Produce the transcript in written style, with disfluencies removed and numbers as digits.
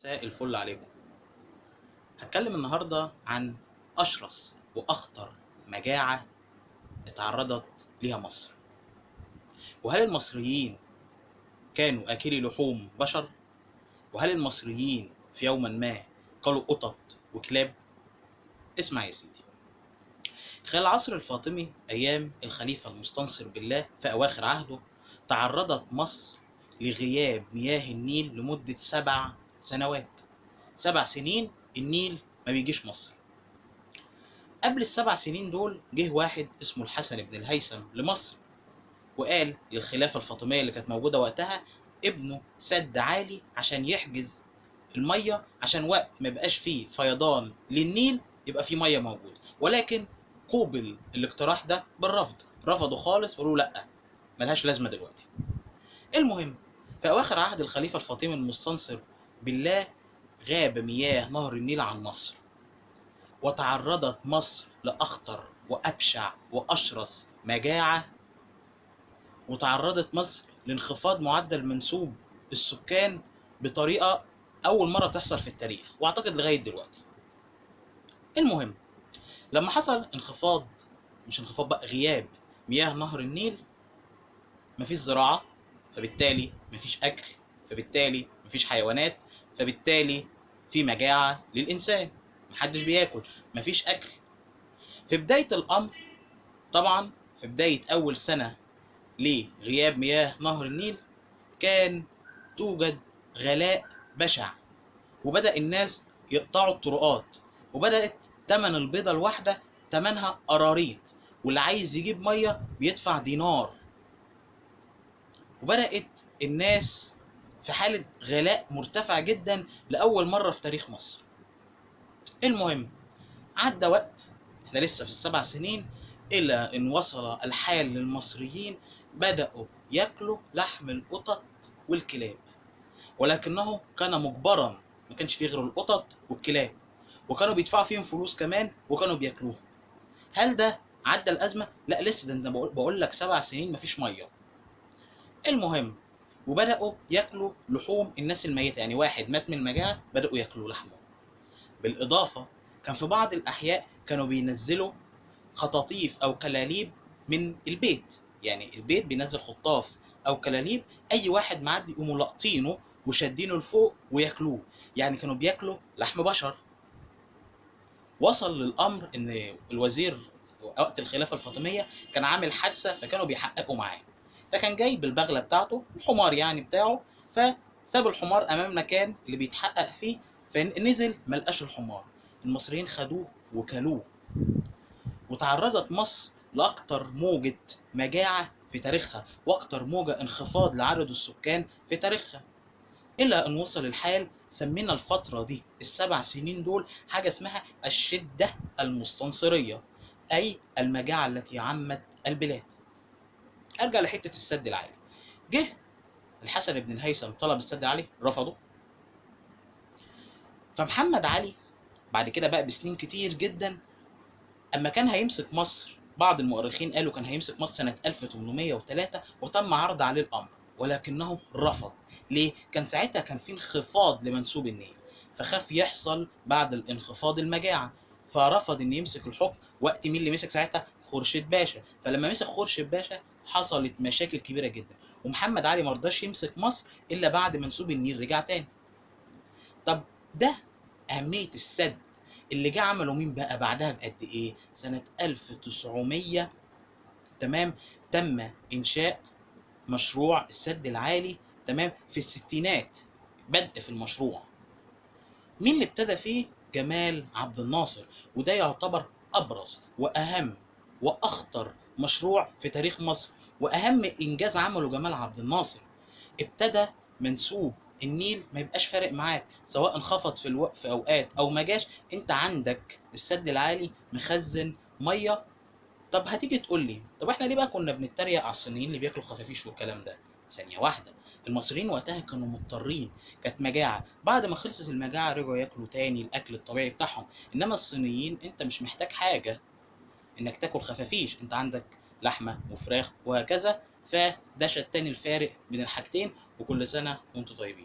مساء الفل عليكم. هتكلم النهاردة عن أشرس وأخطر مجاعة اتعرضت ليها مصر. وهل المصريين كانوا أكلي لحوم بشر؟ وهل المصريين في يوما ما كلوا قطط وكلاب؟ اسمع يا سيدي. خلال العصر الفاطمي أيام الخليفة المستنصر بالله في أواخر عهده تعرضت مصر لغياب مياه النيل لمدة 7 سنوات. 7 سنين النيل ما بيجيش مصر. قبل ال7 سنين دول جه واحد اسمه الحسن بن الهيثم لمصر، وقال للخلافة الفاطمية اللي كانت موجودة وقتها ابنه سد عالي عشان يحجز المية، عشان وقت ما يبقاش فيه فيضان للنيل يبقى فيه مية موجودة. ولكن قوبل الاقتراح ده بالرفض، رفضوا خالص وقالوا لا ملهاش لازمة دلوقتي. المهم في أواخر عهد الخليفة الفاطمي المستنصر بالله غاب مياه نهر النيل عن مصر، وتعرضت مصر لأخطر وأبشع وأشرس مجاعة، وتعرضت مصر لانخفاض معدل منسوب السكان بطريقة أول مرة تحصل في التاريخ، وأعتقد لغاية دلوقتي. المهم لما حصل انخفاض، مش انخفاض بقى، غياب مياه نهر النيل، مفيش زراعة، فبالتالي مفيش أكل، فبالتالي مفيش حيوانات، فبالتالي في مجاعة للإنسان، محدش بياكل، مفيش أكل. في بداية الأمر طبعا في بداية أول سنة لغياب مياه نهر النيل كان توجد غلاء بشع، وبدأ الناس يقطعوا الطرقات، وبدأت تمن البيضة الواحدة تمنها قراريط، واللي عايز يجيب مية بيدفع دينار، وبدأت الناس في حالة غلاء مرتفع جدا لأول مرة في تاريخ مصر. المهم عدى وقت، احنا لسه في ال7 سنين، إلى أن وصل الحال للمصريين بدأوا يأكلوا لحم القطط والكلاب، ولكنه كان مجبرا، ما كانش فيه غير القطط والكلاب، وكانوا بيدفعوا فيهم فلوس كمان وكانوا بياكلوهم. هل ده عدى الأزمة؟ لا لسه، ده أنا بقول لك 7 سنين مفيش مية. المهم وبدأوا ياكلوا لحوم الناس الميتة، يعني واحد مات من المجاعة بدأوا ياكلوا لحمه. بالإضافة كان في بعض الأحياء كانوا بينزلوا خطاطيف أو كلاليب من البيت، يعني البيت بينزل خطاف أو كلاليب، أي واحد معدي يقوموا لاقطينه وشادينه لفوق وياكلوه، يعني كانوا بياكلوا لحم بشر. وصل للأمر إن الوزير وقت الخلافة الفاطمية كان عامل حادثة، فكانوا بيحققوا معاه، فكان جاي بالبغلة بتاعته، الحمار يعني بتاعه، فساب الحمار أمام مكان اللي بيتحقق فيه، فنزل ملقاش الحمار. المصريين خدوه وكلوه، وتعرضت مصر لأكتر موجة مجاعة في تاريخها، وأكتر موجة انخفاض لعدد السكان في تاريخها، إلى أن وصل الحال سمينا الفترة دي ال7 سنين دول حاجة اسمها الشدة المستنصرية، أي المجاعة التي عمت البلاد. أرجع لحتة السد العالي. جه الحسن بن الهيثم طلب السد العالي، رفضه. فمحمد علي بعد كده بقى بسنين كتير جدا، اما كان هيمسك مصر، بعض المؤرخين قالوا كان هيمسك مصر سنة 1803 وتم عرض عليه الأمر، ولكنه رفض. ليه؟ كان ساعتها كان في انخفاض لمنسوب النيل، فخاف يحصل بعد الانخفاض المجاعة، فرفض ان يمسك الحكم. وقت مين اللي مسك ساعتها؟ خورشيد باشا. فلما مسك خورشيد باشا حصلت مشاكل كبيرة جدا، ومحمد علي مرضاش يمسك مصر الا بعد منسوب النيل رجع تاني. طب ده أهمية السد اللي جه عمله مين بقى بعدها بقد إيه؟ سنة 1900 تمام، تم إنشاء مشروع السد العالي، تمام، في الستينات بدء في المشروع. مين اللي ابتدى فيه؟ جمال عبد الناصر، وده يعتبر أبرز وأهم وأخطر مشروع في تاريخ مصر، وأهم إنجاز عمله جمال عبد الناصر. ابتدى منسوب النيل ما يبقاش فارق معاك، سواء انخفض في اوقات او ما جاش، انت عندك السد العالي مخزن ميه. طب هتيجي تقول لي طب احنا ليه بقى كنا بنتريق على الصينيين اللي بياكلوا خفافيش والكلام ده؟ ثانيه واحده، المصريين وقتها كانوا مضطرين، كانت مجاعه، بعد ما خلصت المجاعه رجعوا ياكلوا تاني الاكل الطبيعي بتاعهم. انما الصينيين انت مش محتاج حاجه انك تاكل خفافيش، انت عندك لحمه وفراخ وهكذا. فده شتان الفارق بين الحاجتين، وكل سنه وانتم طيبين.